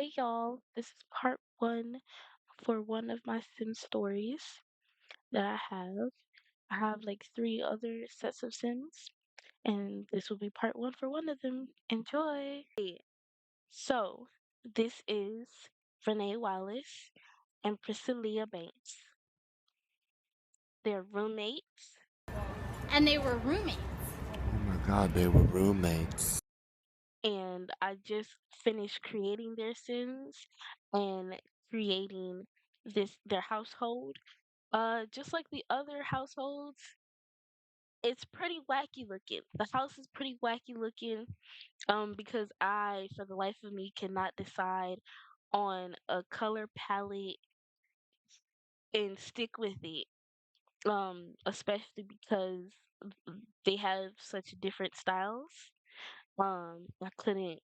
Hey y'all, this is part one for one of my Sim stories that I have. I have like three other sets of Sims, and this will be part one for one of them. Enjoy! So, this is Renee Wallace and Pricilea Bace. They're roommates, And they were roommates. Oh my god, they were roommates. and I just finished creating their Sims and creating their household. Just like the other households, it's pretty wacky looking. The house is pretty wacky looking. Because I, for the life of me, cannot decide on a color palette and stick with it. Especially because they have such different styles. I couldn't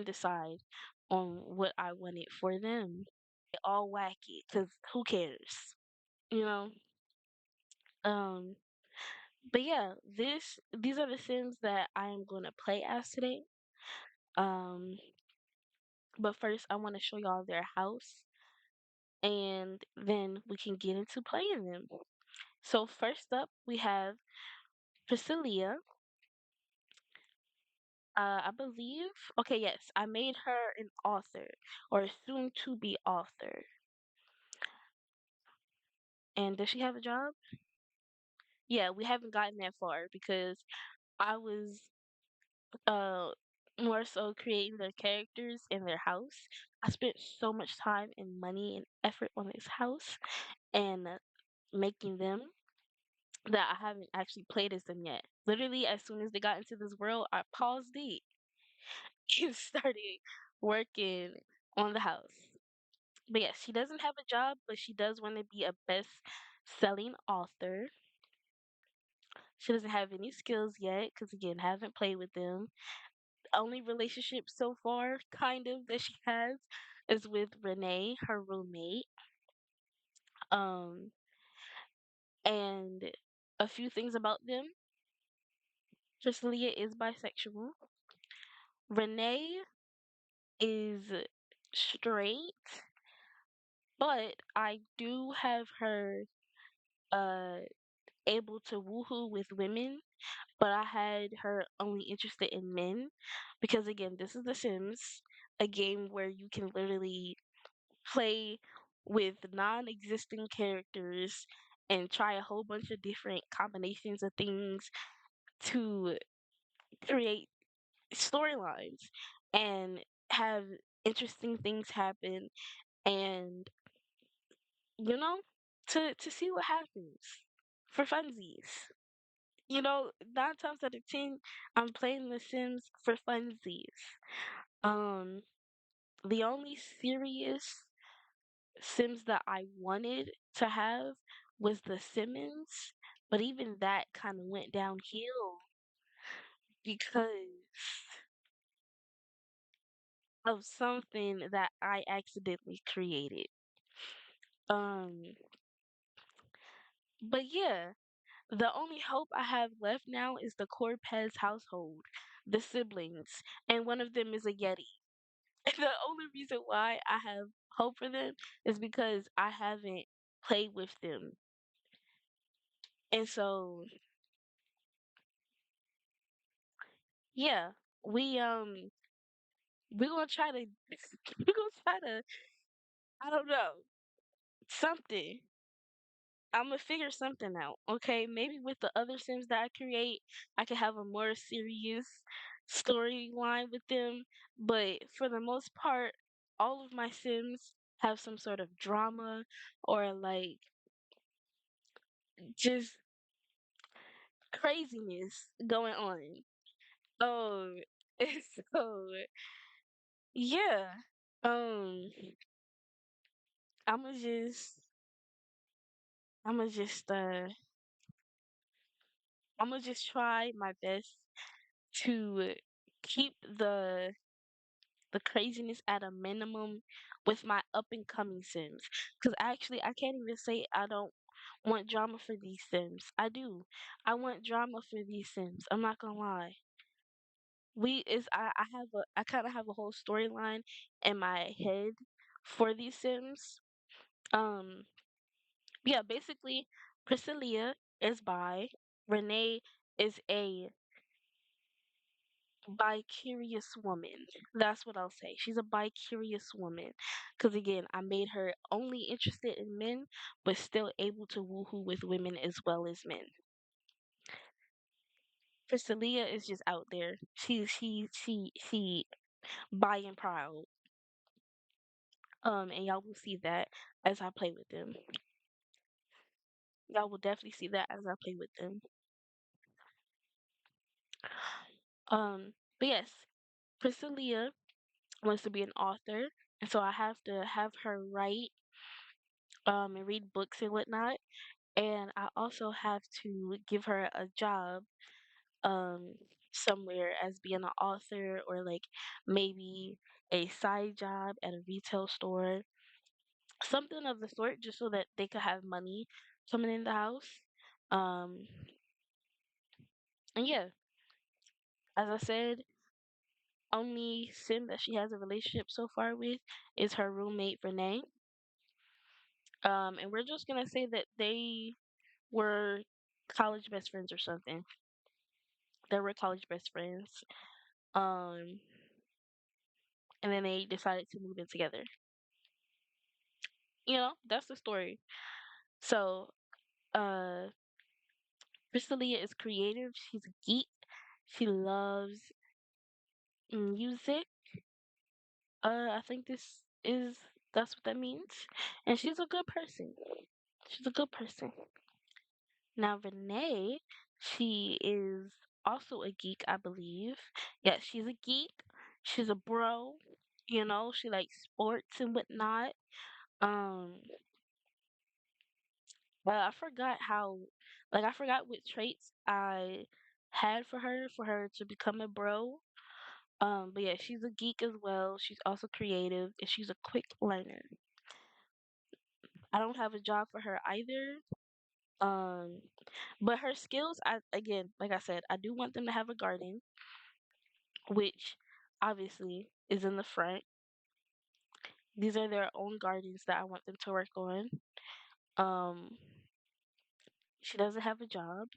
decide on what I wanted for them. They all wacky, cause who cares, you know? Um, But yeah, these are the Sims that I am going to play as today. Um, but first I want to show y'all their house, and then we can get into playing them. So first up we have Pricilea. I believe. Okay, yes, I made her an author or soon to be author. And does she have a job? Yeah, we haven't gotten that far because I was uh more so creating their characters and their house. I spent so much time and money and effort on this house and making them that I haven't actually played as them yet. Literally, as soon as they got into this world, I paused it and started working on the house. But yes, she doesn't have a job, but she does want to be a best selling author. She doesn't have any skills yet because, again, haven't played with them. Only relationship so far, kind of, that she has is with Renee, her roommate. Um, and a few things about them. Tristalia is bisexual. Renee is straight, but I do have her uh able to woohoo with women, but I had her only interested in men because again, this is The Sims, a game where you can literally play with non-existing characters and try a whole bunch of different combinations of things to create storylines and have interesting things happen and to see what happens for funsies. 9 times out of 10 I'm playing The Sims for funsies. um the only serious Sims that I wanted to have was the Simmons, but even that kind of went downhill because of something that I accidentally created. Um, but yeah, the only hope I have left now is the Corpez household, the siblings, and one of them is a Yeti. And the only reason why I have hope for them is because I haven't played with them. And so yeah, we we're gonna try to we're gonna try to I don't know something. I'm gonna figure something out. Okay, maybe with the other Sims that I create, I could have a more serious storyline with them. But for the most part, all of my Sims have some sort of drama or like just craziness going on. Um, so yeah. Um, I'ma just I'ma just uh I'ma just try my best to keep the craziness at a minimum with my up and coming Sims. Cause actually I can't even say I don't want drama for these Sims. I do. I want drama for these Sims. I'm not gonna lie. we is I kind of have a whole storyline in my head for these Sims. Um, yeah, basically, Pricilea is bi. Renee is a bi-curious woman. That's what I'll say. She's a bi-curious woman. Because again, I made her only interested in men, but still able to woohoo with women as well as men. Priscilla is just out there. She bi and proud. And y'all will see that as I play with them. Y'all will definitely see that as I play with them. But yes, Priscilla wants to be an author, and so I have to have her write and read books and whatnot. And I also have to give her a job um somewhere as being an author, or like maybe a side job at a retail store, something of the sort, just so that they could have money coming in the house. Um and yeah, as I said, only sim that she has a relationship so far with is her roommate Renee. And we're just gonna say that they were college best friends or something. They were college best friends. Um, and then they decided to move in together. That's the story. So, uh, Crystalia is creative. She's a geek. She loves music. I think that's what that means. And she's a good person. She's a good person. Now, Renee, she is also a geek, I believe. Yeah, she's a geek. She's a bro. She likes sports and whatnot. Um, but I forgot what traits I had for her to become a bro. But yeah, she's a geek as well. She's also creative, and she's a quick learner. I don't have a job for her either. Um, but her skills, again, like I said, I do want them to have a garden, which obviously is in the front. These are their own gardens that I want them to work on. Um, she doesn't have a job.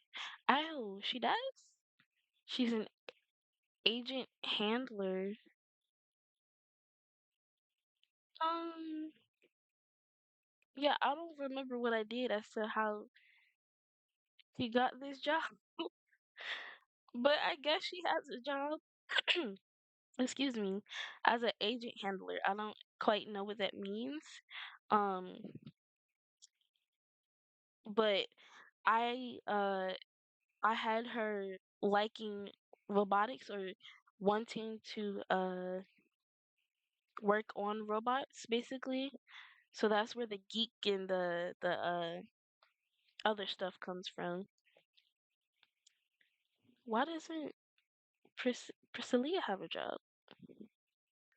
Oh, she does? She's an agent handler. Um, yeah, I don't remember what I did as to how she got this job, but I guess she has a job. Excuse me, as an agent handler. I don't quite know what that means. Um, but I uh I had her liking robotics, or wanting to work on robots basically. So that's where the geek and the other stuff comes from. Why doesn't Priscilla have a job?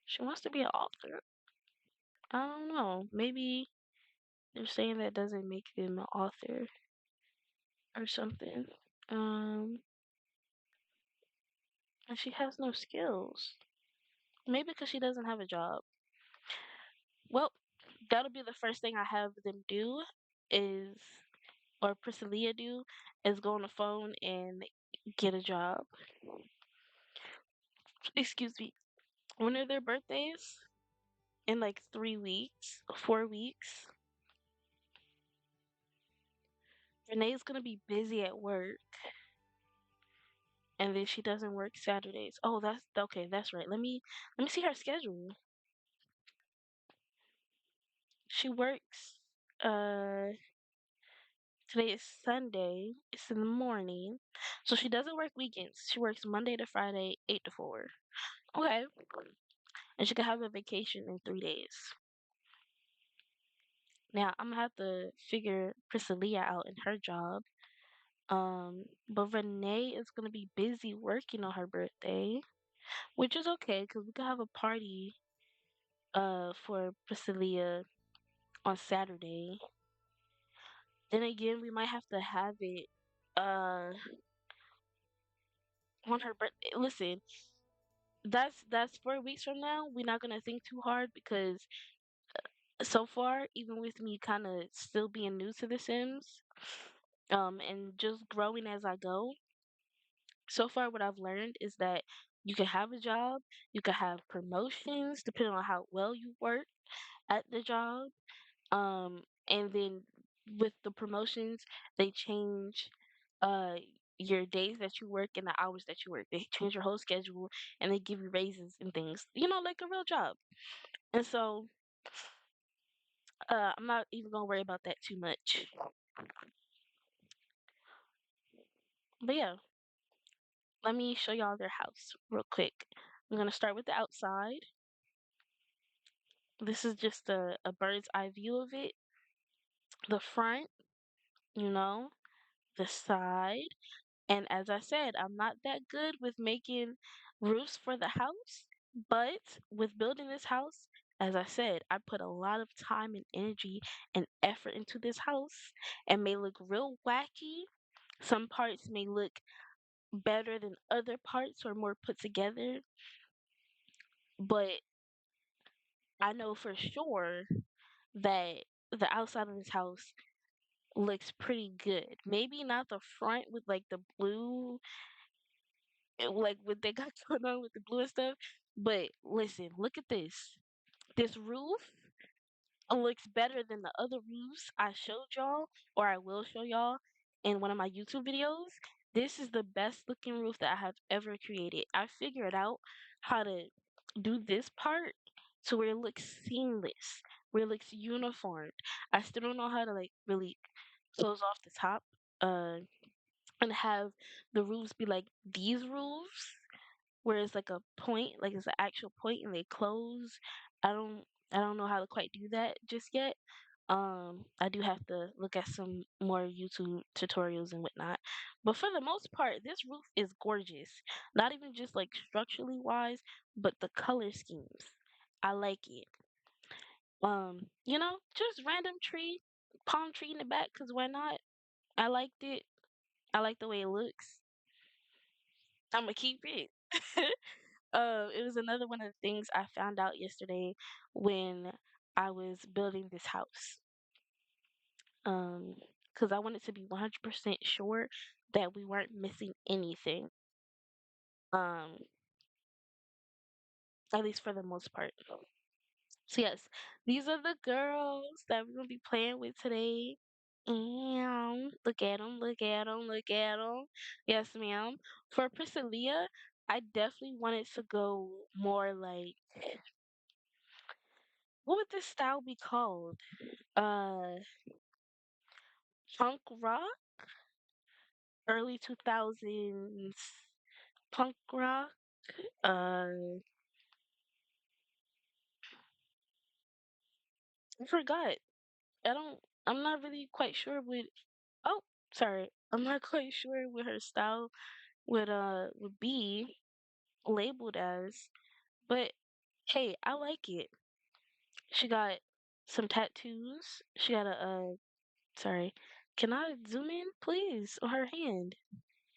She wants to be an author. I don't know. Maybe they're saying that doesn't make them an author or something. Um, and she has no skills. Maybe because she doesn't have a job. Well, that'll be the first thing I have them do is, or Priscilla do, is go on the phone and get a job. Excuse me. When are their birthdays? In like 3 weeks, 4 weeks. Renee's gonna be busy at work, and then she doesn't work Saturdays. Oh, that's okay. That's right. Let me see her schedule. She works. Uh, Today is Sunday. It's in the morning, so she doesn't work weekends. She works Monday to Friday, 8 to 4. Okay, and she can have a vacation in 3 days. Now I'm gonna have to figure Priscilla out in her job. But Renee is gonna be busy working on her birthday, which is okay because we could have a party for Priscilla on Saturday. Then again, we might have to have it uh on her birthday. Listen, that's 4 weeks from now. We're not gonna think too hard because so far, even with me kind of still being new to The Sims, and just growing as I go, so far what I've learned is that you can have a job, you can have promotions depending on how well you work at the job. And then with the promotions, they change uh your days that you work and the hours that you work. They change your whole schedule and they give you raises and things. Like a real job. And so I'm not even gonna worry about that too much. But yeah, let me show y'all their house real quick. I'm gonna start with the outside. This is just a bird's eye view of it. The front, you know, the side. And as I said, I'm not that good with making roofs for the house, but with building this house, as I said, I put a lot of time and energy and effort into this house and may look real wacky. Some parts may look better than other parts or more put together, but I know for sure that the outside of this house looks pretty good. Maybe not the front with like the blue, like what they got going on with the blue and stuff. But listen, look at this. This roof looks better than the other roofs I showed y'all, or I will show y'all in one of my YouTube videos. This is the best looking roof that I have ever created. I figured out how to do this part to where it looks seamless, where it looks uniformed. I still don't know how to like really close off the top, uh, and have the roofs be like these roofs where it's like a point, like it's an actual point and they close. I don't I don't know how to quite do that just yet. I do have to look at some more YouTube tutorials and whatnot. But for the most part, this roof is gorgeous. Not even just like structurally wise, but the color schemes. I like it. Just random tree, palm tree in the back, cause why not? I liked it. I like the way it looks. I'm gonna keep it. It was another one of the things I found out yesterday when I was building this house. Um, because I wanted to be 100% sure that we weren't missing anything. Um, at least for the most part. So yes, these are the girls that we're gonna be playing with today. And look at them, look at them, look at them. Yes, ma'am. For Pricilea, I definitely wanted to go more like, what would this style be called? Uh, Punk rock, early 2000s punk rock. I forgot. I don't. I'm not really quite sure what. Oh, sorry. I'm not quite sure what her style would be labeled as. But hey, I like it. She got some tattoos. She got sorry. Can I zoom in, please, on her hand?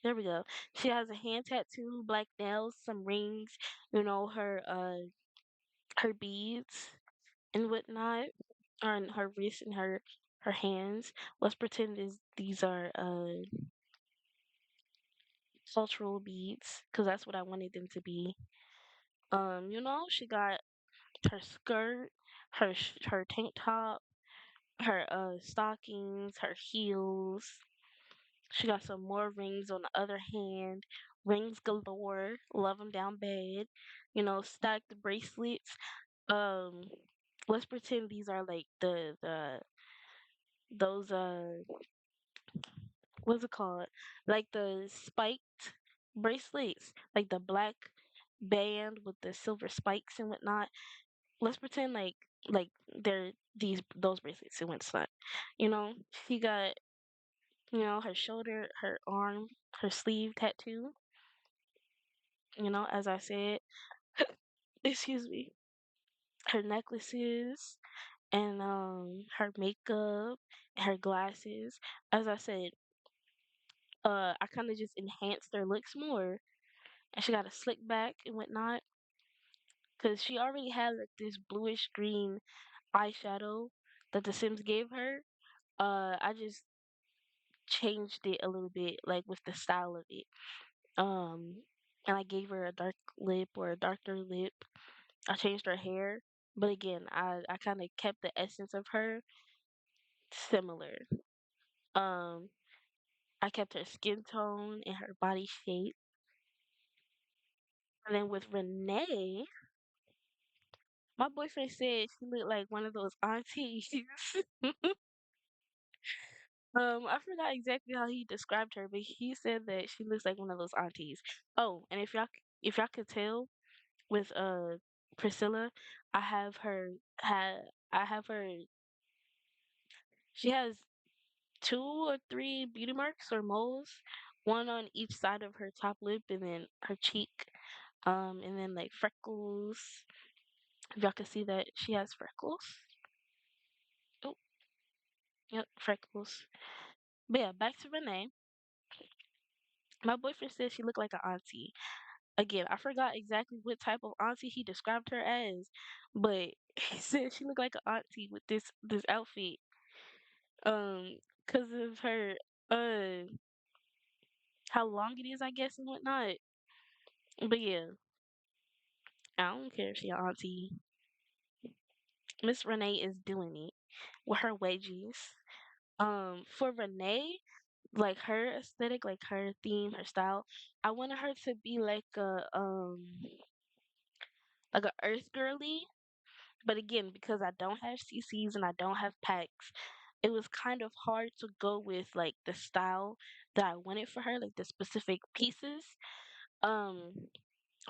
There we go. She has a hand tattoo, black nails, some rings, her beads and whatnot, on her wrist and her hands. Let's pretend these are cultural beads, because that's what I wanted them to be. She got her skirt, her tank top, her stockings, her heels. She got some more rings on the other hand. Rings galore. Love them down bad. Stacked bracelets. Um, let's pretend these are like the those what's it called? Like the spiked bracelets, like the black band with the silver spikes and whatnot. Let's pretend like they're those bracelets and whatnot. You know, she got her shoulder, her arm, her sleeve tattoo. As I said, excuse me, her necklaces and her makeup, and her glasses. As I said, I kind of just enhanced their looks more. And she got a slick back and whatnot. because she already had like this bluish green eyeshadow that the Sims gave her. I just changed it a little bit, like with the style of it. Um, and I gave her a dark lip or a darker lip. I changed her hair, but again, I kind of kept the essence of her similar. Um, I kept her skin tone and her body shape. And then with Renee, my boyfriend said she looked like one of those aunties. I forgot exactly how he described her, but he said that she looks like one of those aunties. Oh, and if y'all could tell with Priscilla, I have her had I have her she has two or three beauty marks or moles, one on each side of her top lip and then her cheek. And then like freckles. If y'all can see that she has freckles. Oh, yep, freckles. But yeah, back to Renee. My boyfriend said she looked like an auntie. Again, I forgot exactly what type of auntie he described her as, but he said she looked like an auntie with this outfit. Cause of her how long it is, I guess, and whatnot. But yeah, I don't care if she an auntie. Miss Renee is doing it with her wedgies. For Renee, like her aesthetic, like her theme, her style, I wanted her to be like a earth girly. But again, because I don't have CCs and I don't have packs, it was kind of hard to go with like the style that I wanted for her, like the specific pieces. Um,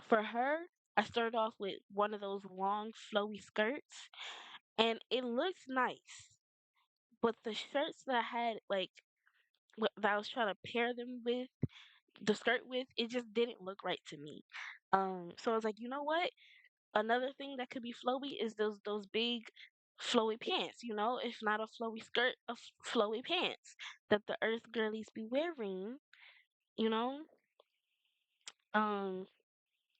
for her, I started off with one of those long flowy skirts, and it looks nice. But the shirts that I had, like that I was trying to pair them with, the skirt with, it just didn't look right to me. So I was like, you know what? Another thing that could be flowy is those big flowy pants. You know, if not a flowy skirt, flowy pants that the Earth girlies be wearing. You know, um,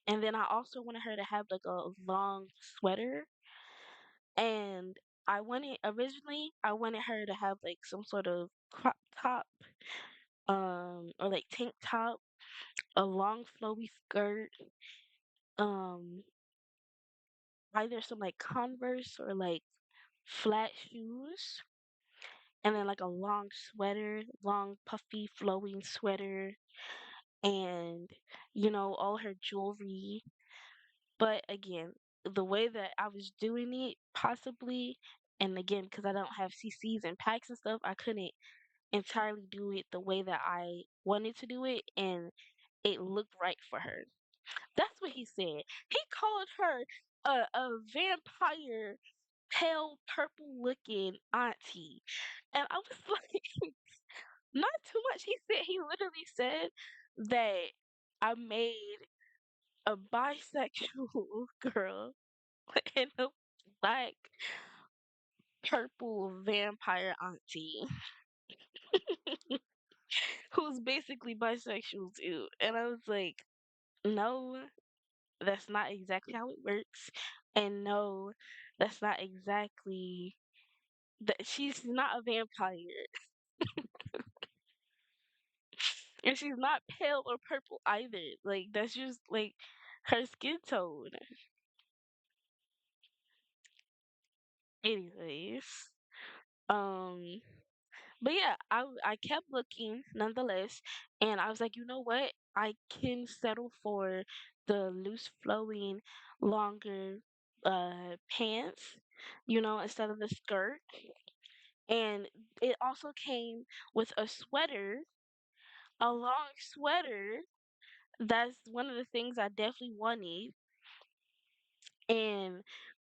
and then I also wanted her to have like a long sweater, and I wanted her to have like some sort of crop top, or like tank top, a long flowy skirt, um, either some like Converse or like flat shoes, and then like a long sweater, long puffy flowing sweater, and all her jewelry. But again, the way that I was doing it, possibly, and again, because I don't have CCs and packs and stuff, I couldn't entirely do it the way that I wanted to do it, and it looked right for her. That's what he said. He called her a vampire, pale purple looking auntie. And I was like, not too much. He literally said that I made a bisexual girl and a black purple vampire auntie who's basically bisexual too. And I was like, no, that's not exactly how it works. And no, that's not exactly that she's not a vampire. And she's not pale or purple either. Like that's just like her skin tone. Anyways, um, but yeah, I kept looking nonetheless, and I was like, you know what? I can settle for the loose flowing, longer pants, instead of the skirt. And it also came with a sweater, a long sweater. That's one of the things I definitely wanted. And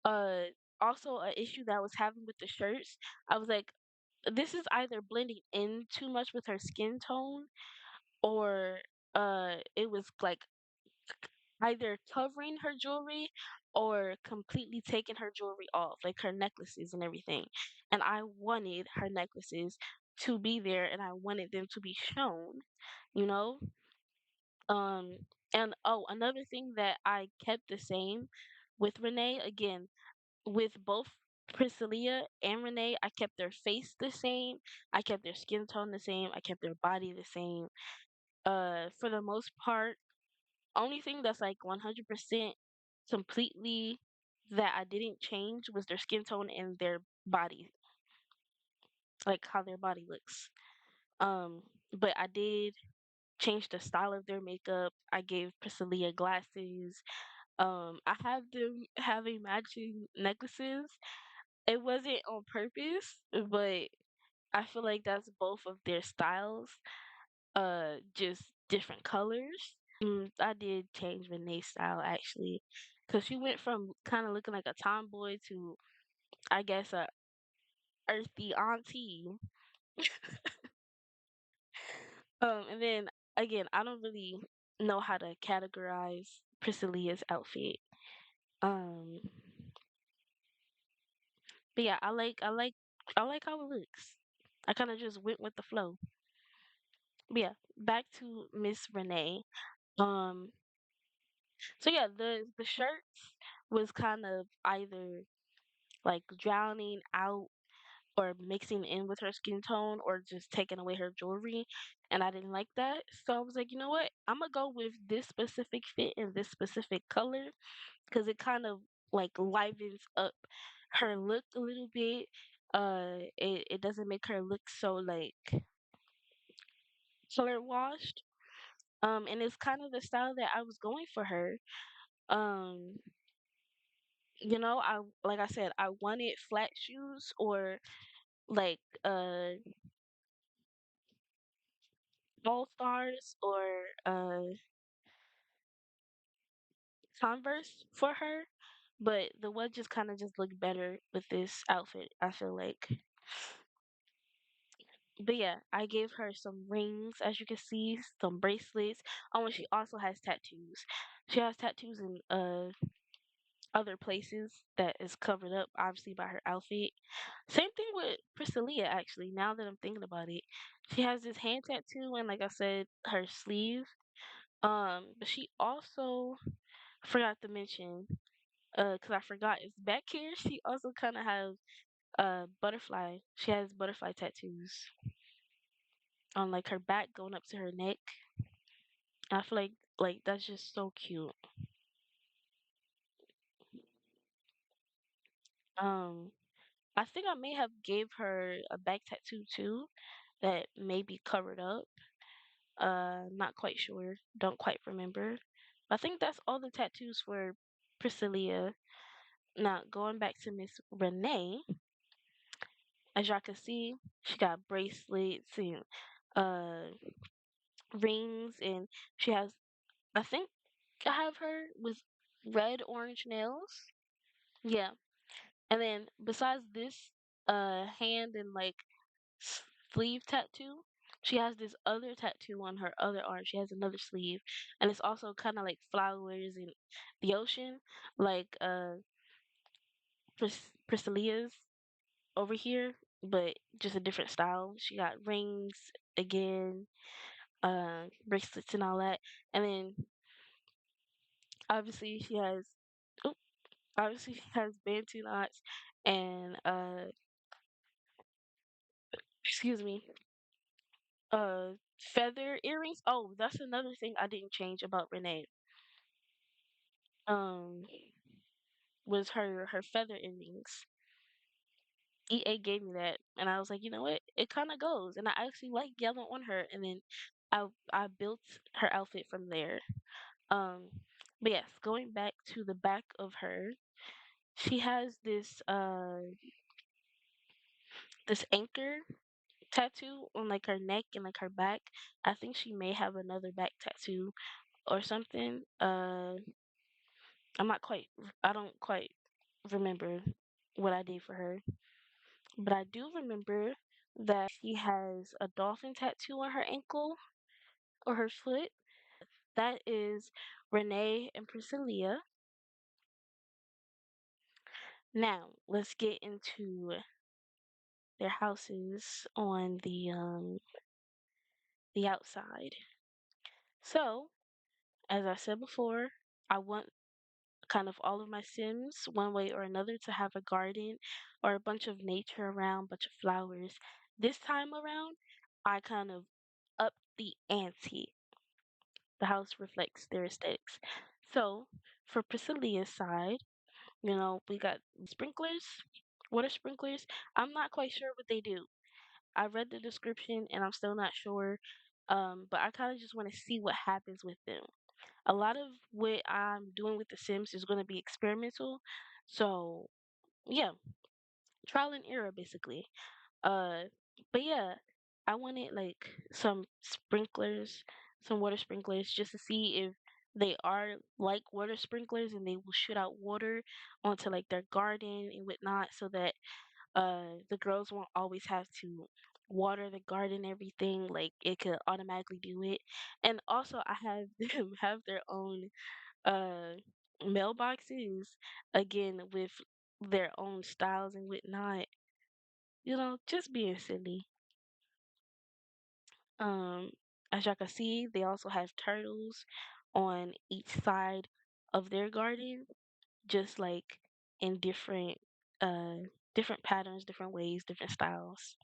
uh also a issue that I was having with the shirts, I was like, this is either blending in too much with her skin tone, or it was like either covering her jewelry or completely taking her jewelry off, like her necklaces and everything. And I wanted her necklaces to be there, and I wanted them to be shown, you know? Um and oh, another thing that I kept the same with Renee. Again, with both Priscilla and Renee, I kept their face the same. I kept their skin tone the same. I kept their body the same. For the most part, only thing that's like 100% completely that I didn't change was their skin tone and their body, like how their body looks. Um, but I did change the style of their makeup. I gave Priscilla glasses. I have them having matching necklaces. It wasn't on purpose, but I feel like that's both of their styles. Just different colors. I did change Renee's style actually, cause she went from kind of looking like a tomboy to, I guess, a earthy auntie. And then again, I don't really know how to categorize Priscilla's outfit. Um, but yeah, I like how it looks. I kind of just went with the flow. But yeah, back to Miss Renee. Um, so yeah, the shirts was kind of either like drowning out or mixing in with her skin tone or just taking away her jewelry, and I didn't like that. So I was like, you know what? I'm gonna go with this specific fit and this specific color because it kind of like livens up her look a little bit. It doesn't make her look so like color washed. And it's kind of the style that I was going for her. Um, I like I said, I wanted flat shoes or like all stars or Converse for her, but the one just kind of just looked better with this outfit. I feel like, but yeah, I gave her some rings, as you can see, some bracelets. Oh, and she also has tattoos. She has tattoos in other places that is covered up obviously by her outfit. Same thing with Priscilla actually, now that I'm thinking about it. She has this hand tattoo and like I said, her sleeve. But she also forgot to mention, cause I forgot it's back here, she also kinda has butterfly. She has butterfly tattoos on like her back going up to her neck. I feel like that's just so cute. Um I think I may have gave her a back tattoo too that may be covered up. Not quite sure. Don't quite remember. I think that's all the tattoos for Priscilla. Now going back to Miss Renee, as y'all can see, she got bracelets and uh rings, and she has, I think I have her with red orange nails. Yeah. And then besides this hand and like sleeve tattoo, she has this other tattoo on her other arm. She has another sleeve, and it's also kind of like flowers and the ocean, like Priscilla's over here, but just a different style. She got rings again, bracelets and all that, and then obviously she has. Oh, obviously she has bantu knots and excuse me, feather earrings. Oh, that's another thing I didn't change about Renee. Um, was her feather earrings. EA gave me that, and I was like, you know what? It kind of goes, and I actually like yellow on her. And then I built her outfit from there. Um, but yes, going back to the back of her, she has this anchor tattoo on like her neck and like her back. I think she may have another back tattoo or something. I'm not quite. I don't quite remember what I did for her, but I do remember that she has a dolphin tattoo on her ankle or her foot. That is Renee and Priscilla. Now let's get into their houses on the outside. So, as I said before, I want kind of all of my Sims, one way or another, to have a garden or a bunch of nature around, bunch of flowers. This time around, I kind of upped the ante. The house reflects their aesthetics. So for Priscilla's side, we got sprinklers, water sprinklers. I'm not quite sure what they do. I read the description and I'm still not sure. But I kind of just want to see what happens with them. A lot of what I'm doing with The Sims is going to be experimental. So, yeah, trial and error basically. Uh, but yeah, I wanted like some sprinklers, some water sprinklers, just to see if they are like water sprinklers and they will shoot out water onto like their garden and whatnot, so that the girls won't always have to water the garden, everything. Like it could automatically do it. And also, I have them have their own uh mailboxes, again with their own styles and whatnot. Just being silly. Um, as y'all can see, they also have turtles on each side of their garden, just like in uh different patterns, different ways, different styles.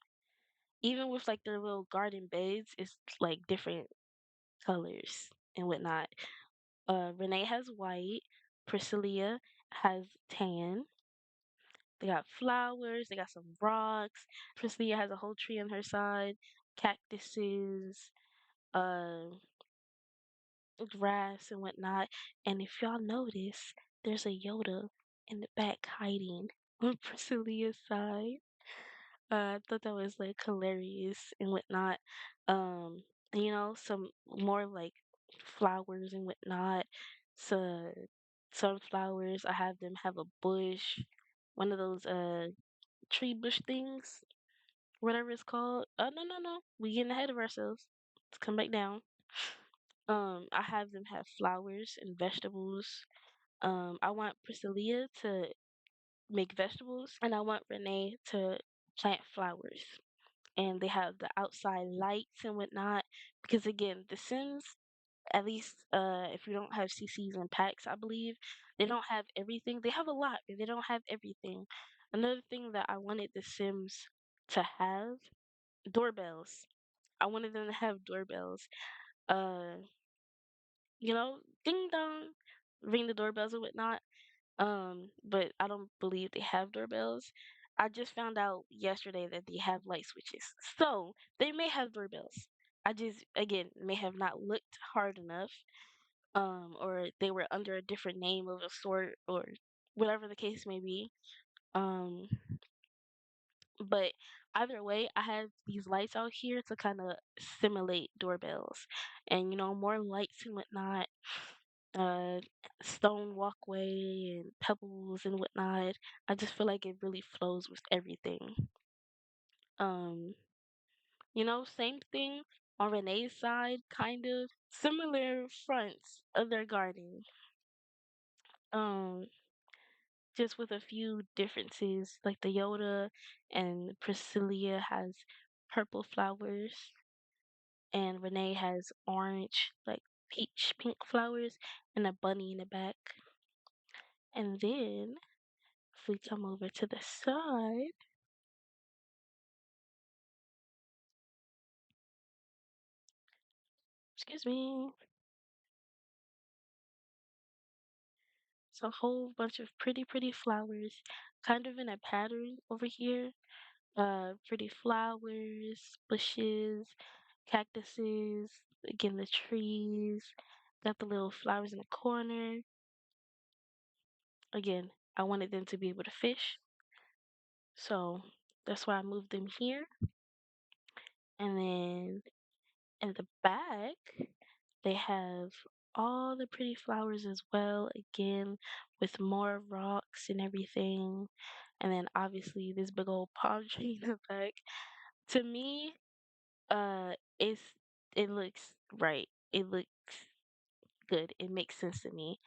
Even with like their little garden beds, it's like different colors and whatnot. Renee has white, Priscilla has tan. They got flowers, they got some rocks. Priscilla has a whole tree on her side, cactuses, uh, grass and whatnot. And if y'all notice, there's a Yoda in the back hiding on Priscilla's side. I thought that was like hilarious and whatnot. And, some more like flowers and whatnot. So sunflowers. I have them have a bush, one of those tree bush things, whatever it's called. No, no, no. We getting ahead of ourselves. Let's come back down. I have them have flowers and vegetables. I want Priscilla to make vegetables, and I want Renee to plant flowers. And they have the outside lights and whatnot. Because again, The Sims, at least if you don't have CCs and packs, I believe they don't have everything. They have a lot, but they don't have everything. Another thing that I wanted The Sims to have, doorbells. I wanted them to have doorbells. Uh, ding dong, ring the doorbells and whatnot. But I don't believe they have doorbells. I just found out yesterday that they have light switches. So they may have doorbells. I just, again, may have not looked hard enough. Or they were under a different name of a sort, or whatever the case may be. Um, but either way, I have these lights out here to kind of simulate doorbells, and more lights and whatnot. Uh, Stone walkway and pebbles and whatnot. I just feel like it really flows with everything. Um, same thing on Renee's side, kind of similar fronts of their garden. Um, just with a few differences, like the Yoda and Priscilla has purple flowers, and Renee has orange, like peach pink flowers, and a bunny in the back. And then if we come over to the side, excuse me, it's a whole bunch of pretty, pretty flowers, kind of in a pattern over here. Pretty flowers, bushes, cactuses, again, the trees, got the little flowers in the corner. Again, I wanted them to be able to fish, so that's why I moved them here. And then in the back, they have all the pretty flowers as well, again, with more rocks and everything. And then obviously this big old palm tree in the back. To me, it's it looks right. It looks good. It makes sense to me.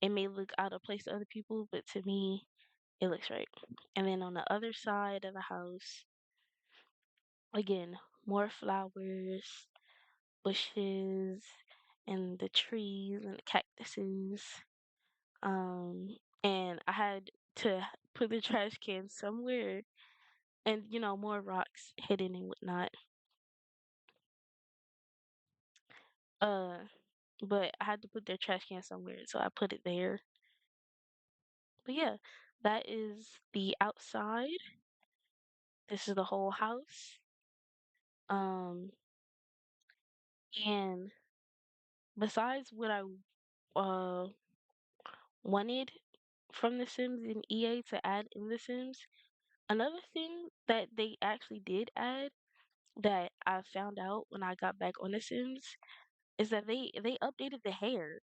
It may look out of place to other people, but to me, it looks right. And then on the other side of the house, again, more flowers, bushes, and the trees and the cactuses. And I had to put the trash can somewhere, and more rocks hidden and whatnot. Uh, but I had to put their trash can somewhere, so I put it there. But yeah, that is the outside. This is the whole house. Um, and besides what I uh wanted from The Sims and EA to add in The Sims, another thing that they actually did add that I found out when I got back on The Sims is that they updated the hair.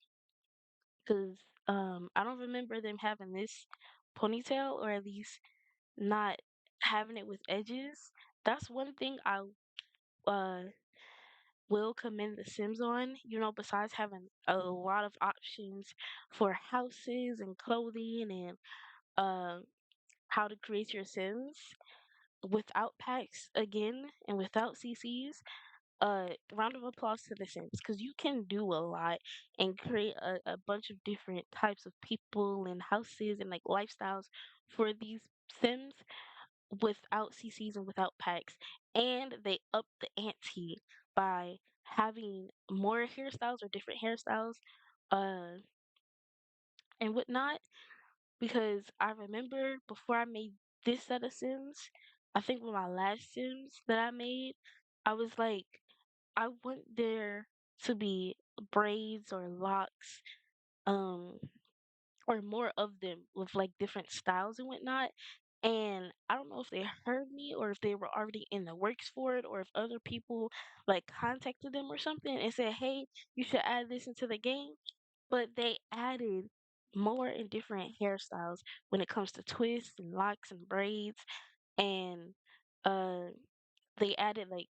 Because I don't remember them having this ponytail, or at least not having it with edges. That's one thing I uh will commend The Sims on. Besides having a lot of options for houses and clothing and how to create your Sims without packs again and without CCs. Round of applause to The Sims, because you can do a lot and create a bunch of different types of people and houses and like lifestyles for these Sims without CCs and without packs. And they up the ante by having more hairstyles or different hairstyles uh and whatnot. Because I remember before I made this set of Sims, I think with my last Sims that I made, I was like, I want there to be braids or locks, um, or more of them with like different styles and whatnot. And I don't know if they heard me or if they were already in the works for it, or if other people like contacted them or something and said, "Hey, you should add this into the game." But they added more and different hairstyles when it comes to twists and locks and braids, and uh, they added like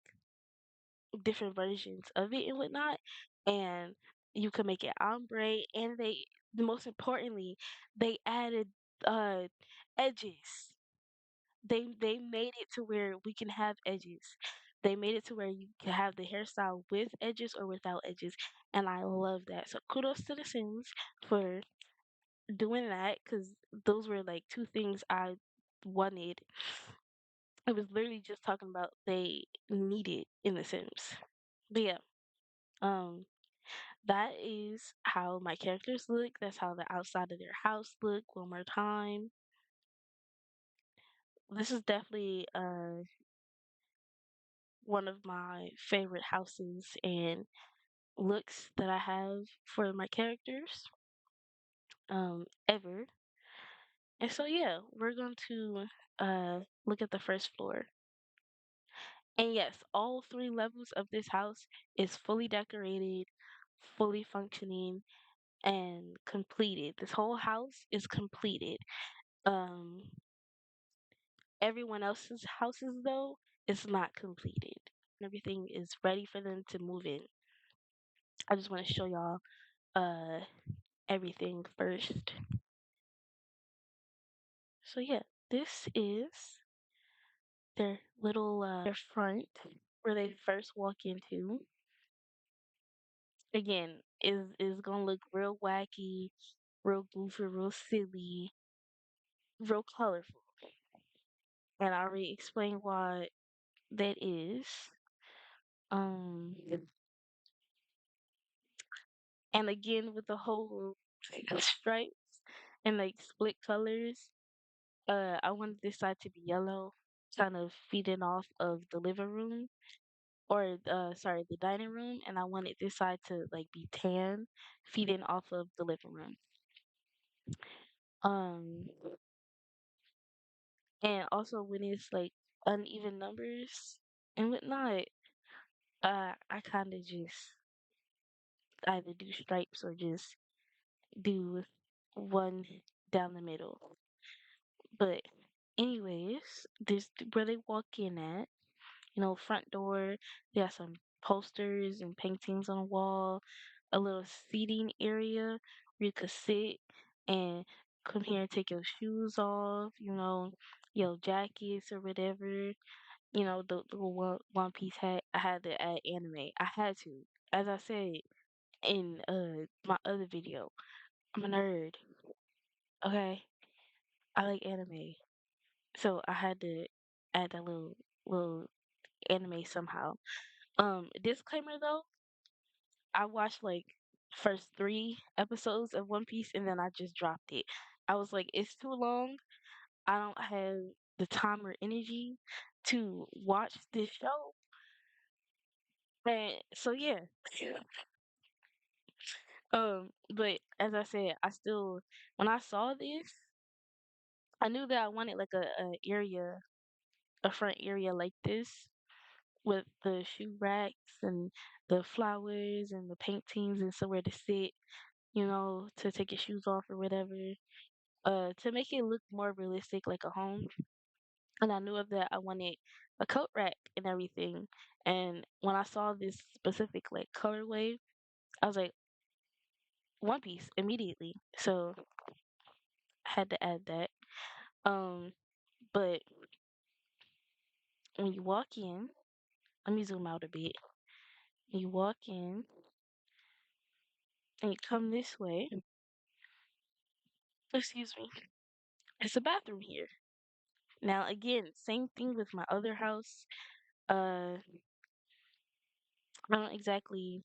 different versions of it and whatnot, and you can make it ombre, and the most importantly, they added uh edges. They made it to where we can have edges. They made it to where you can have the hairstyle with edges or without edges, and I love that. So kudos to The Sims for doing that, because those were like two things I wanted. It was literally just talking about they needed in The Sims. But yeah, um, that is how my characters look. That's how the outside of their house look. One more time. This is definitely one of my favorite houses and looks that I have for my characters ever. And so yeah, we're going to look at the first floor. And yes, all three levels of this house is fully decorated, fully functioning, and completed. This whole house is completed. Um, Everyone else's houses, though, is not completed. Everything is ready for them to move in. I just want to show y'all uh everything first. So yeah, this is their little their front where they first walk into. Again, is gonna look real wacky, real goofy, real silly, real colorful. And I already explained why that is. Um and again with the whole stripes and like split colors, I wanted this side to be yellow, kind of feeding off of the living room, or sorry, the dining room, and I wanted this side to like be tan, feeding off of the living room. Um and also when it's like uneven numbers and whatnot, I kind of just either do stripes or just do one down the middle. But anyways, this where they walk in at. Front door. They got some posters and paintings on the wall. A little seating area where you could sit and come here and take your shoes off. Your jackets or whatever. The one piece hat. I had to add anime. I had to, as I said in my other video. I'm a nerd. Okay, I like anime, so I had to add that little anime somehow. Disclaimer though, I watched like first 3 episodes of One Piece and then I just dropped it. I was like, it's too long. I don't have the time or energy to watch this show. And so yeah. But as I said, I still when I saw this, I knew that I wanted like a front area like this with the shoe racks and the flowers and the paintings and somewhere to sit, to take your shoes off or whatever. To make it look more realistic like a home. And I knew of that I wanted a coat rack and everything. And when I saw this specific like colorway, I was like, One Piece immediately. So I had to add that. Um, but when you walk in, let me zoom out a bit. You walk in and you come this way. Excuse me. It's a bathroom here. Now again, same thing with my other house. I don't exactly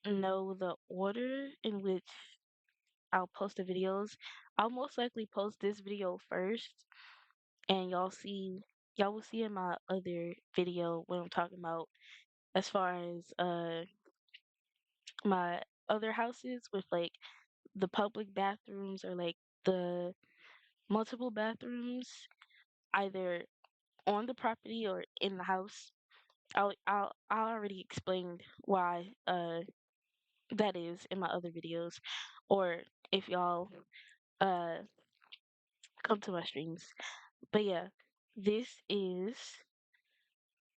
know the order in which I'll post the videos. I'll most likely post this video first, and y'all will see in my other video what I'm talking about as far as my other houses with like the public bathrooms or like the multiple bathrooms either on the property or in the house. I already explained why that is in my other videos, or if y'all uh come to my streams. But yeah, this is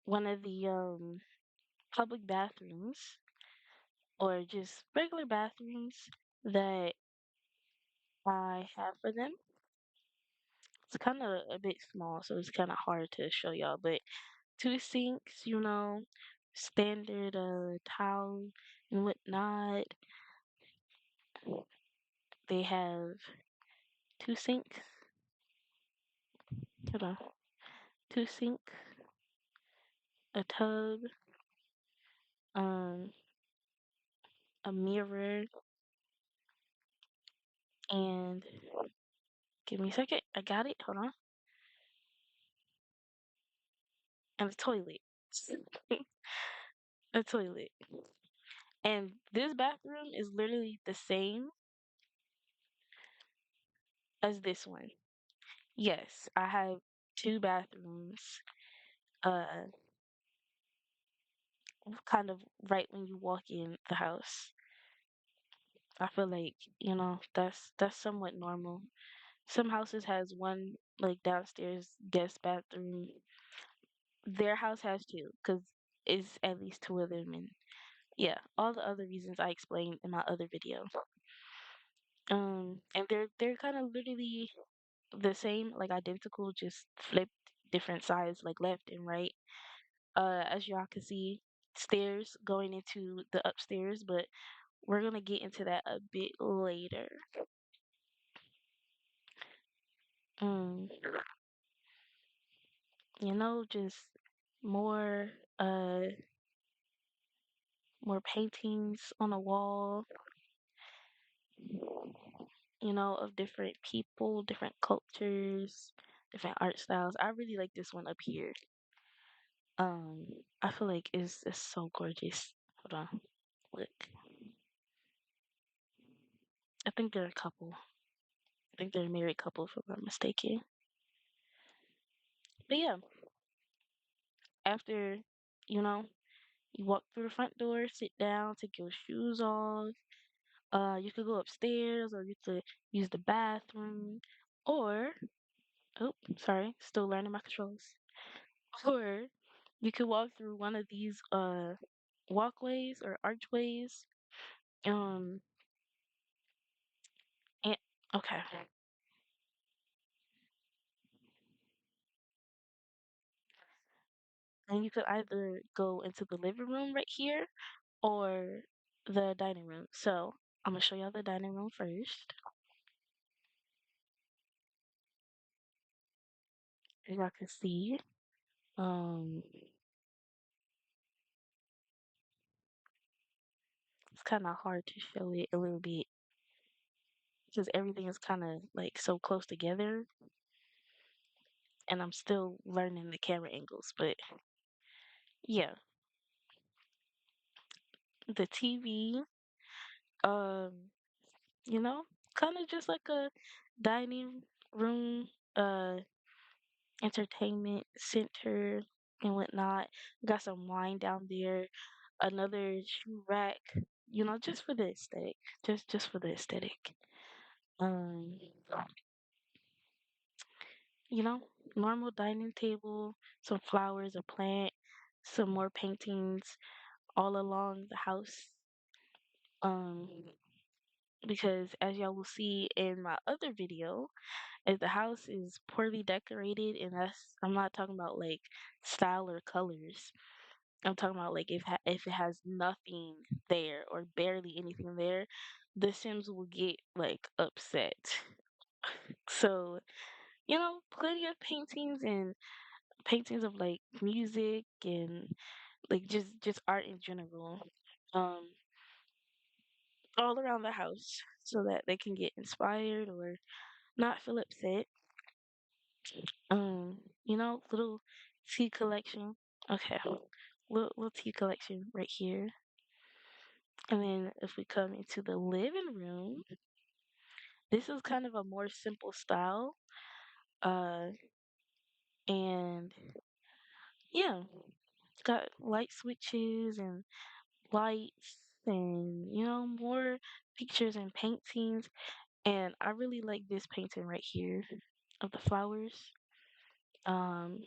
one of the public bathrooms or just regular bathrooms that I have for them. It's kind of a bit small, so it's kind of hard to show y'all. But 2 sinks, standard towel and whatnot. They have 2 sinks. Hold on, 2 sinks, a tub, um, a mirror, and give me a second. I got it. Hold on, and a toilet. A toilet. And this bathroom is literally the same as this one. Yes, I have 2 bathrooms. Uh, kind of right when you walk in the house. I feel like that's somewhat normal. Some houses has one like downstairs guest bathroom. Their house has two because it's at least 2 of them, and yeah, all the other reasons I explained in my other video. And they're kind of literally the same, like identical, just flipped different sides, like left and right. As y'all can see, stairs going into the upstairs, but we're gonna get into that a bit later. Um, just more uh more paintings on the wall, of different people, different cultures, different art styles. I really like this one up here. Um, I feel like it's so gorgeous. Hold on, look. I think they're a couple. I think they're a married couple, if I'm not mistaken. But yeah, after you know you walk through the front door, sit down, take your shoes off. You could go upstairs, or you could use the bathroom, or oh, sorry, still learning my controls. Or you could walk through one of these walkways or archways. Um, and okay, and you could either go into the living room right here or the dining room. So I'm gonna show y'all the dining room first. as y'all can see. Um, it's kind of hard to show it a little bit because everything is kind of like so close together, and I'm still learning the camera angles. But yeah, the TV, um, you know, kind of just like a dining room, entertainment center and whatnot. Got some wine down there, another shoe rack, just for the aesthetic. Just for the aesthetic. Um, you know, normal dining table, some flowers, a plant, some more paintings all along the house. Um, because as y'all will see in my other video, if the house is poorly decorated, and I'm not talking about like style or colors. I'm talking about like if it has nothing there or barely anything there, the Sims will get like upset. So, plenty of paintings and paintings of like music and like just art in general. Um all around the house so that they can get inspired or not feel upset. Little tea collection. Okay. Little tea collection right here. And then if we come into the living room, this is kind of a more simple style. Uh, and yeah, it's got light switches and lights and, more pictures and paintings. And I really like this painting right here of the flowers. Um,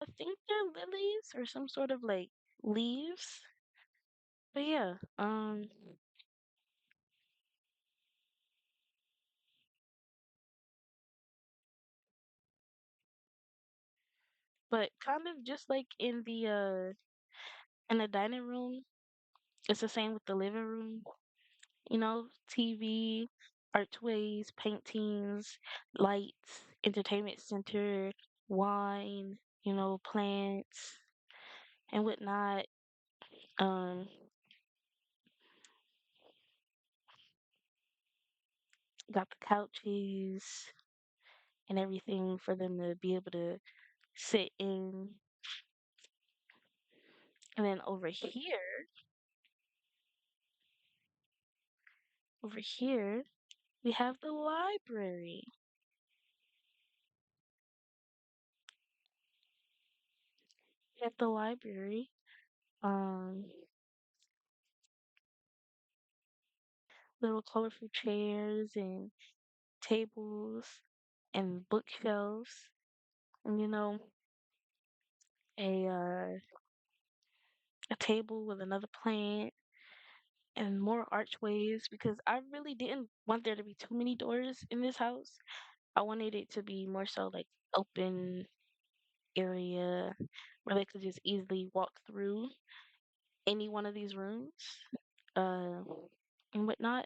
I think they're lilies or some sort of like leaves. But yeah, but kind of just like in the dining room, it's the same with the living room. TV, archways, paintings, lights, entertainment center, wine, plants and whatnot. Um, got the couches and everything for them to be able to sit in. And then over here, we have the library. We have the library. Um, little colorful chairs and tables and bookshelves. And a a table with another plant and more archways because I really didn't want there to be too many doors in this house. I wanted it to be more so like open area where they could just easily walk through any one of these rooms uh and whatnot,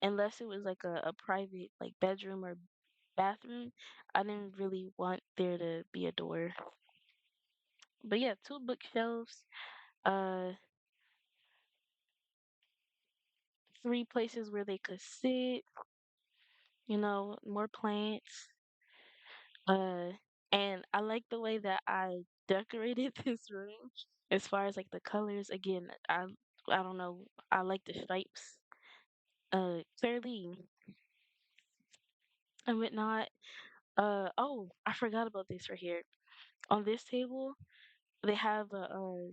unless it was like a private like bedroom or bathroom. I didn't really want there to be a door. But yeah, two bookshelves, uh three places where they could sit, more plants. Uh and I like the way that I decorated this room as far as like the colors. Again, I don't know, I like the stripes. Fairly and whatnot. Oh, I forgot about this right here. On this table, they have a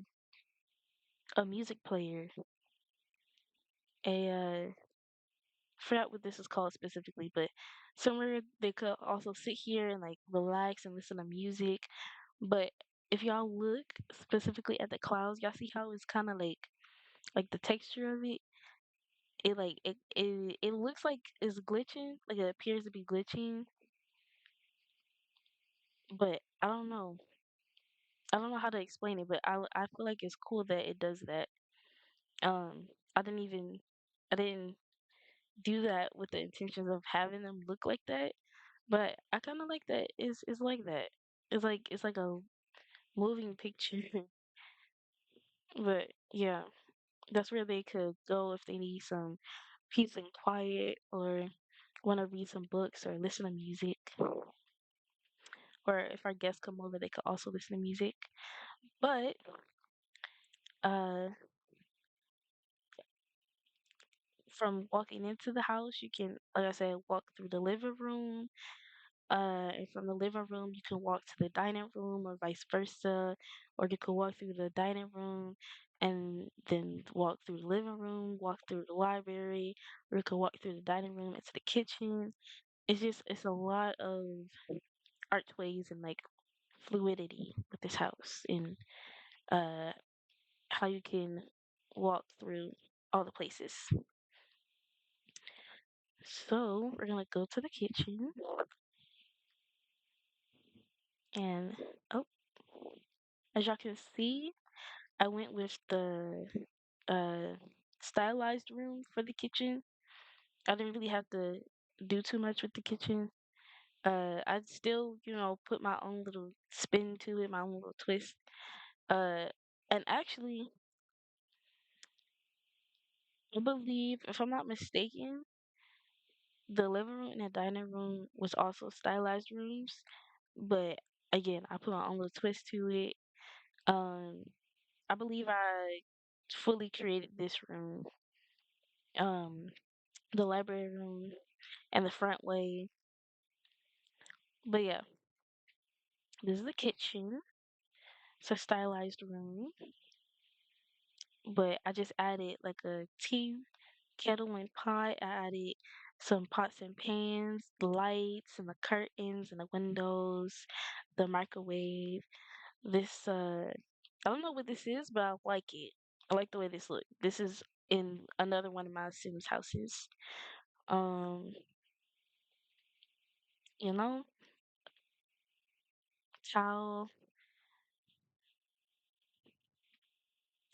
music player. Forgot what this is called specifically, but somewhere they could also sit here and like relax and listen to music. But if y'all look specifically at the clouds, y'all see how it's kind of like the texture of it. It looks like it's glitching, like it appears to be glitching, but I don't know how to explain it, but I feel like it's cool that it does that. Um, I didn't even I didn't do that with the intentions of having them look like that. But I kind of like that. It's like that. It's like a moving picture. But yeah, that's where they could go if they need some peace and quiet or want to read some books or listen to music. Or if our guests come over, they could also listen to music. But uh, from walking into the house, you can, like I said, walk through the living room. And from the living room, you can walk to the dining room or vice versa. Or you could walk through the dining room and then walk through the living room, walk through the library, or you could walk through the dining room into the kitchen. It's a lot of archways and like fluidity with this house and uh how you can walk through all the places. So we're gonna go to the kitchen and oh, as y'all can see, I went with the uh stylized room for the kitchen. I didn't really have to do too much with the kitchen. I'd still, put my own little spin to it, my own little twist. Uh, and actually, I believe, if I'm not mistaken, the living room and the dining room was also stylized rooms. But again, I put my own little twist to it. Um, I believe I fully created this room, um, the library room, and the front way. But yeah, this is the kitchen. It's a stylized room, but I just added like a tea kettle and pot. I added some pots and pans, the lights and the curtains and the windows, the microwave. This I don't know what this is, but I like it. I like the way this looks. This is in another one of my Sims houses. Um, you know, towel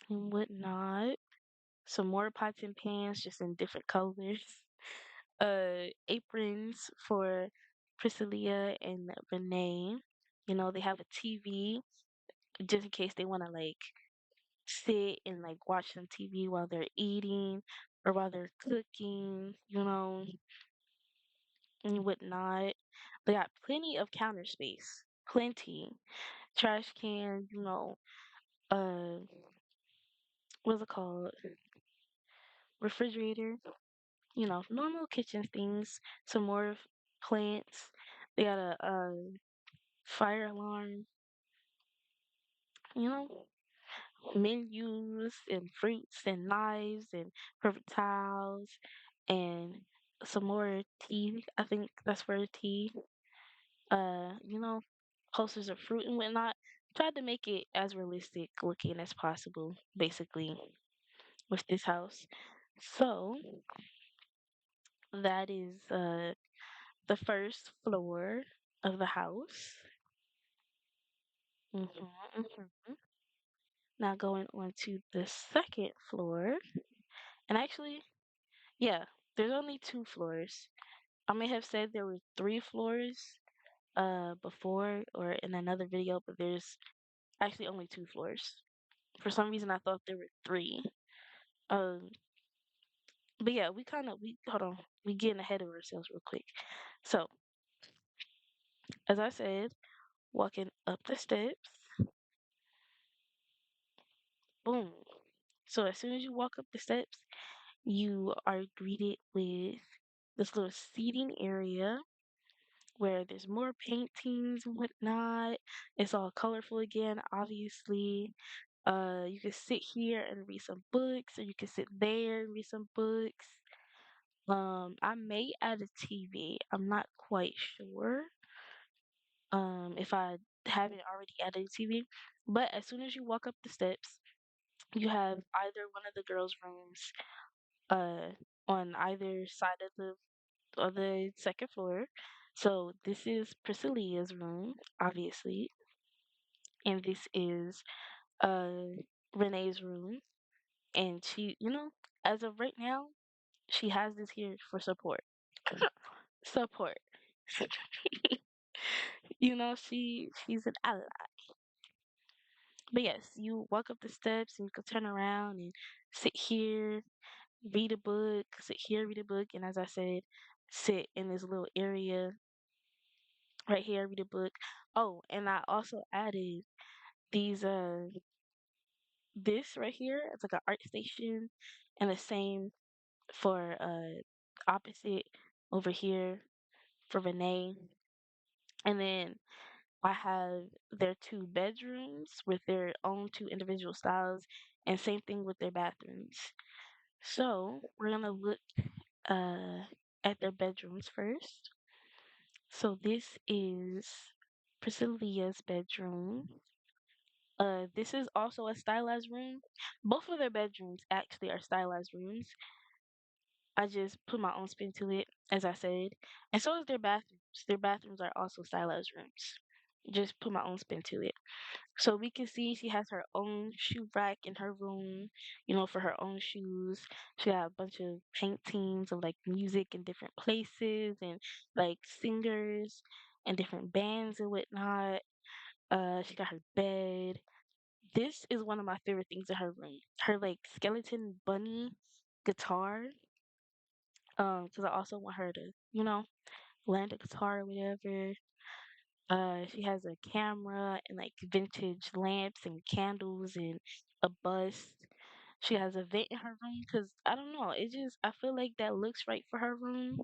and whatnot. Some more pots and pans just in different colors. Aprons for Pricilea and Renae. They have a TV just in case they want to like sit and like watch some TV while they're eating or while they're cooking, and whatnot. They got plenty of counter space. Plenty. Trash can, uh, what's it called? Refrigerator. Normal kitchen things. Some more plants. They got a fire alarm, you know, menus and fruits and knives and perfect towels and some more tea. I think that's for tea. Posters of fruit and whatnot. Tried to make it as realistic looking as possible, basically, with this house. So that is the first floor of the house. hmm hmm Now going on to the second floor. And actually, yeah, there's only two floors. I may have said there were three floors before or in another video, but there's actually only two floors. For some reason I thought there were three. Um but yeah, we hold on. We getting ahead of ourselves real quick. So, as I said, walking up the steps, boom. So as soon as you walk up the steps, you are greeted with this little seating area where there's more paintings and whatnot. It's all colorful again, obviously. You can sit here and read some books, or you can sit there and read some books. I may add a TV. I'm not quite sure. If I haven't already added a TV, but as soon as you walk up the steps, you have either one of the girls' rooms, uh, on either side of the second floor. So this is Priscilla's room, obviously, and this is uh Renee's room, and she, as of right now, she has this here for support. Support. She's an ally. But yes, you walk up the steps and you can turn around and sit here, read a book, sit here, read a book, and as I said, sit in this little area right here, read a book. Oh, and I also added these this right here. It's like an art station, and the same for opposite over here for Renee. And then I have their two bedrooms with their own two individual styles, and same thing with their bathrooms. So we're gonna look uh at their bedrooms first. So this is Priscilla's bedroom. This is also a stylized room. Both of their bedrooms actually are stylized rooms. I just put my own spin to it, as I said. And so is their bathrooms. Their bathrooms are also stylized rooms. Just put my own spin to it. So we can see she has her own shoe rack in her room, for her own shoes. She got a bunch of paintings of like music in different places and like singers and different bands and whatnot. She got her bed. This is one of my favorite things in her room. Her like skeleton bunny guitar. Because I also want her to, land a guitar or whatever. She has a camera and like vintage lamps and candles and a bust. She has a vent in her room because I don't know. I feel like that looks right for her room.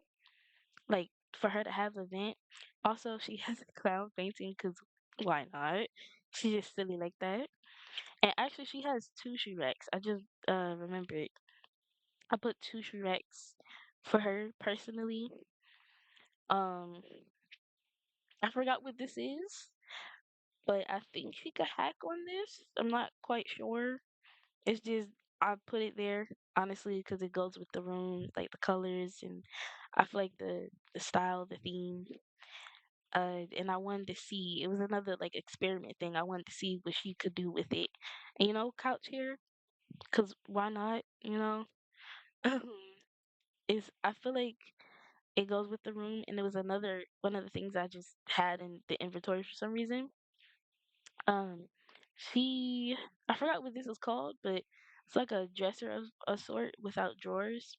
Like for her to have a vent. Also, she has a clown painting because why not? She's just silly like that. And actually, she has two shoe racks. I just remembered. I put two shoe racks for her personally. Um, I forgot what this is, but I think she could hack on this. I'm not quite sure. It's just I put it there honestly because it goes with the room, like the colors, and I feel like the style, the theme. And I wanted to see. It was another like experiment thing. I wanted to see what she could do with it. And couch here, cause why not? Is I feel like it goes with the room, and it was another one of the things I just had in the inventory for some reason. Um, she I forgot what this is called, but it's like a dresser of a sort without drawers.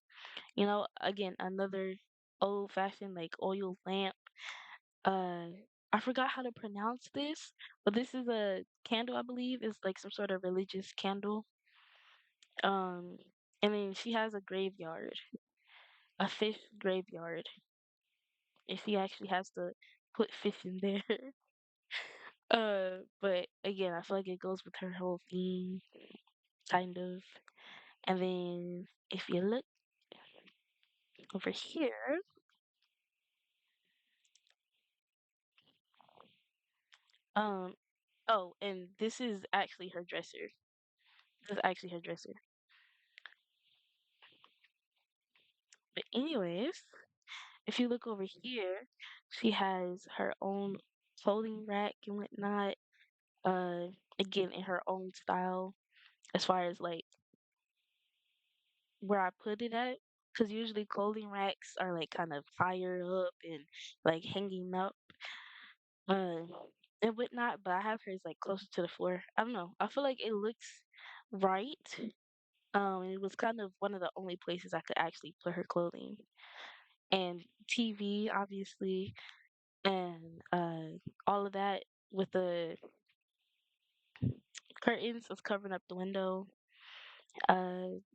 Again, another old fashioned like oil lamp. Uh, I forgot how to pronounce this, but this is a candle, I believe. It's like some sort of religious candle. Um, and then she has a graveyard, a fish graveyard, and she actually has to put fish in there. But again, I feel like it goes with her whole theme, kind of. And then if you look over here, um, oh, and this is actually her dresser. This is actually her dresser. But anyways, if you look over here, she has her own clothing rack and whatnot. Uh, Again in her own style, as far as like where I put it at. Because usually clothing racks are like kind of higher up and like hanging up. Uh, and whatnot, but I have hers like closer to the floor. I don't know. I feel like it looks right. And it was kind of one of the only places I could actually put her clothing and TV, obviously, and all of that with the curtains was covering up the window.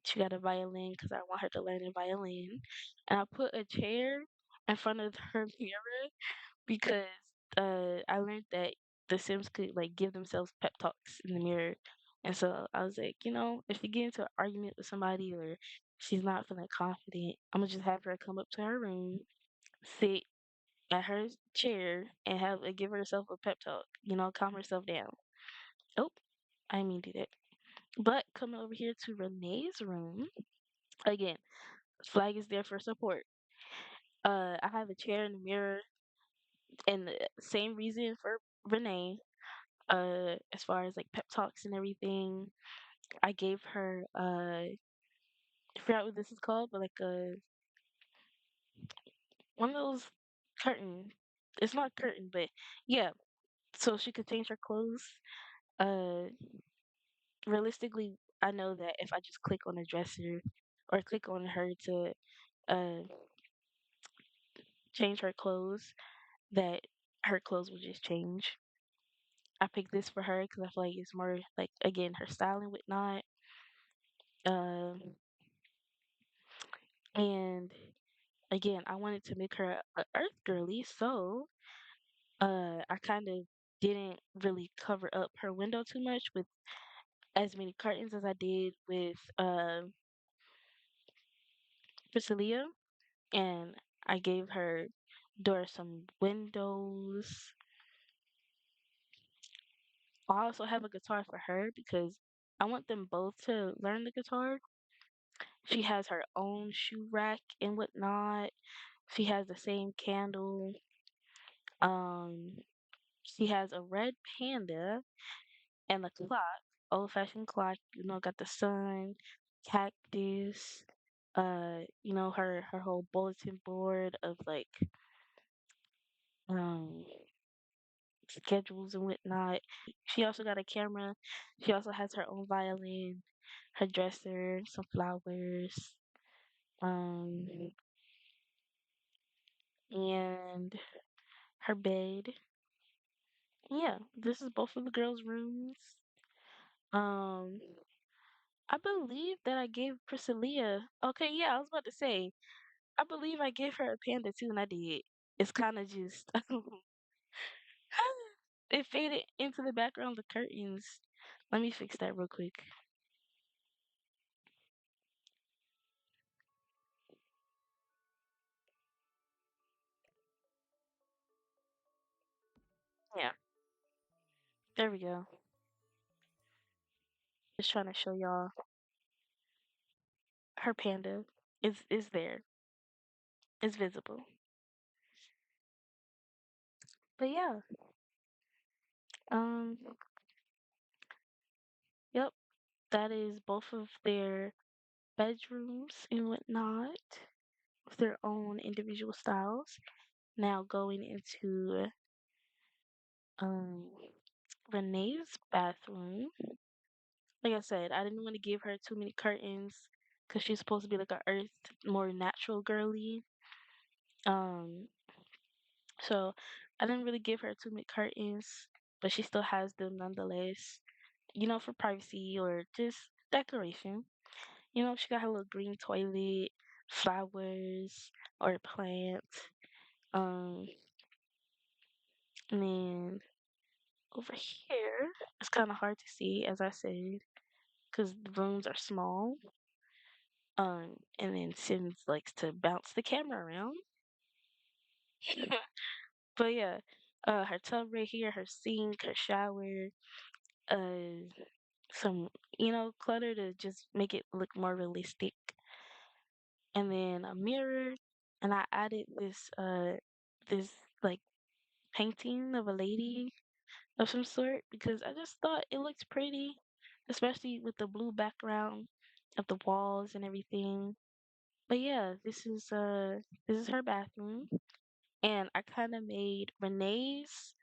She got a violin because I want her to learn a violin, and I put a chair in front of her mirror because I learned that the Sims could like give themselves pep talks in the mirror. And so I was like, if you get into an argument with somebody or she's not feeling confident, I'm gonna just have her come up to her room, sit at her chair, and give herself a pep talk. Calm herself down. Oh, I didn't mean to do that. But coming over here to Renee's room again, flag is there for support. I have a chair and a mirror, and the same reason for Renee. As far as like pep talks and everything, I gave her I forgot what this is called, but like one of those curtains. It's not a curtain, but yeah, so she could change her clothes. Uh, Realistically, I know that if I just click on a dresser or click on her to uh change her clothes, that her clothes will just change. I picked this for her because I feel like it's more like again her style and whatnot. Um, and again, I wanted to make her a earth girly, so I kind of didn't really cover up her window too much with as many curtains as I did with Pricilea, and I gave her door some windows. I also have a guitar for her because I want them both to learn the guitar. She has her own shoe rack and whatnot. She has the same candle. Um, she has a red panda and a clock, old fashioned clock. Got the sun, cactus. Her whole bulletin board of like um schedules and whatnot. She also got a camera. She also has her own violin, her dresser, some flowers, um, and her bed. Yeah, this is both of the girls' rooms. Um, I believe that I gave Priscilla. Okay, yeah, I was about to say. I believe I gave her a panda too, and I did. It's kind of just it faded into the background of the curtains. Let me fix that real quick. Yeah, there we go. Just trying to show y'all her panda is there. It's visible. But yeah, um, yep, that is both of their bedrooms and whatnot with their own individual styles. Now going into um Renee's bathroom. Like I said, I didn't want to give her too many curtains because she's supposed to be like a earth, more natural girly. Um, so I didn't really give her too many curtains, but she still has them nonetheless. For privacy or just decoration. She got her little green toilet, flowers, or plants. Um, and then over here, it's kind of hard to see, as I said, because the rooms are small. And then Sims likes to bounce the camera around. But yeah, her tub right here, her sink, her shower, uh, some clutter to just make it look more realistic, and then a mirror, and I added this like painting of a lady of some sort because I just thought it looked pretty, especially with the blue background of the walls and everything. But yeah, this is her bathroom, and I kind of made Renee's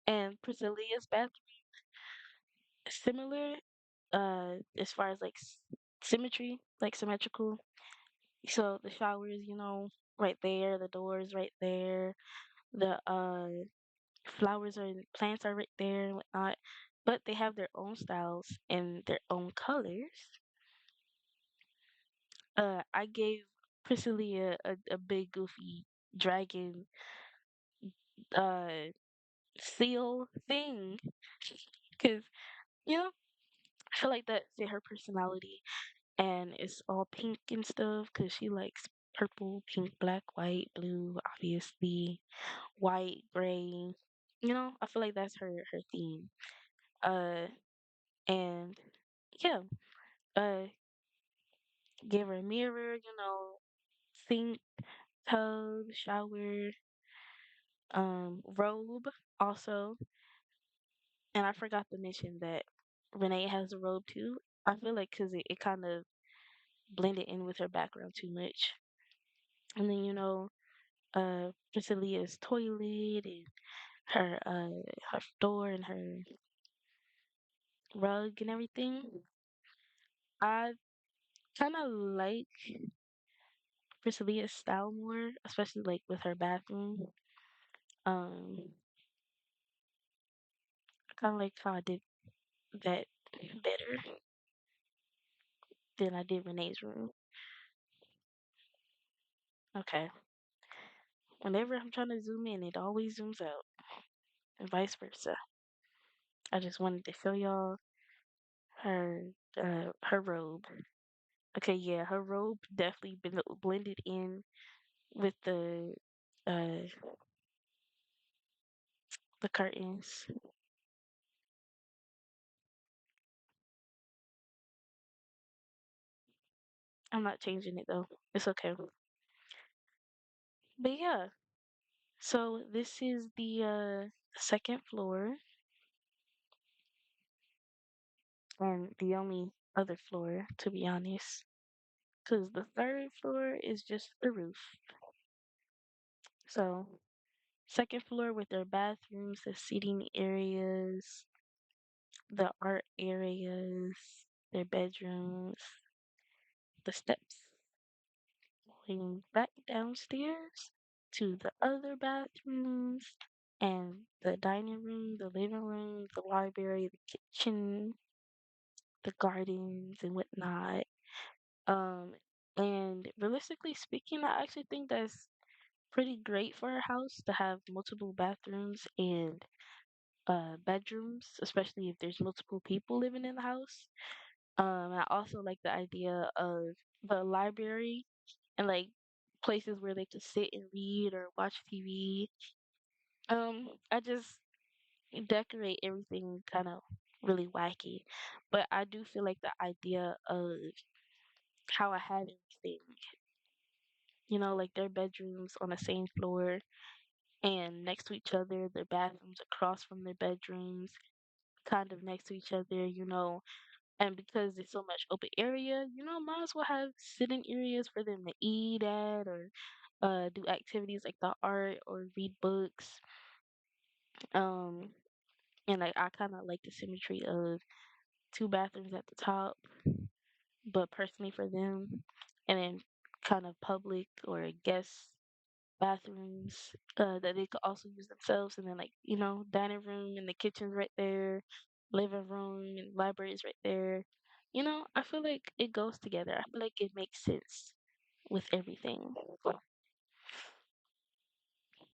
and Priscilla's bathroom similar, as far as like symmetry, like symmetrical. So the showers, right there, the doors right there, the flowers or plants are right there and whatnot. But they have their own styles and their own colors. I gave Priscilla a big goofy dragon uh seal thing because I feel like that fit her personality, and it's all pink and stuff because she likes purple, pink, black, white, blue, obviously, white, gray. I feel like that's her theme. Uh, and yeah, uh, give her a mirror, sink, tub, shower, robe also. And I forgot to mention that Renee has a robe too. I feel like because it kind of blended in with her background too much. And then, Priscilla's toilet and her door and her rug and everything. I kind of like Priscilla's style more, especially like with her bathroom. Um, I kind of like how I did that better than I did Renee's room. Okay. Whenever I'm trying to zoom in, it always zooms out, and vice versa. I just wanted to show y'all her her robe. Okay, yeah, her robe definitely been blended in with uh the curtains. I'm not changing it though. It's okay. But yeah, so this is the second floor and the only other floor, to be honest, because the third floor is just the roof. So second floor with their bathrooms, the seating areas, the art areas, their bedrooms, the steps going back downstairs to the other bathrooms and the dining room, the living room, the library, the kitchen, the gardens and whatnot. Um, and realistically speaking, I actually think that's pretty great for a house to have multiple bathrooms and bedrooms, especially if there's multiple people living in the house. I also like the idea of the library and like places where they could sit and read or watch TV. I just decorate everything kind of really wacky, but I do feel like the idea of how I had everything, like their bedrooms on the same floor and next to each other, their bathrooms across from their bedrooms, kind of next to each other, and because it's so much open area, might as well have sitting areas for them to eat at or do activities like the art or read books. Um, and like I kind of like the symmetry of two bathrooms at the top, but personally for them, and then kind of public or guest bathrooms that they could also use themselves, and then like dining room and the kitchen's right there, living room and libraries right there. I feel like it goes together. I feel like it makes sense with everything.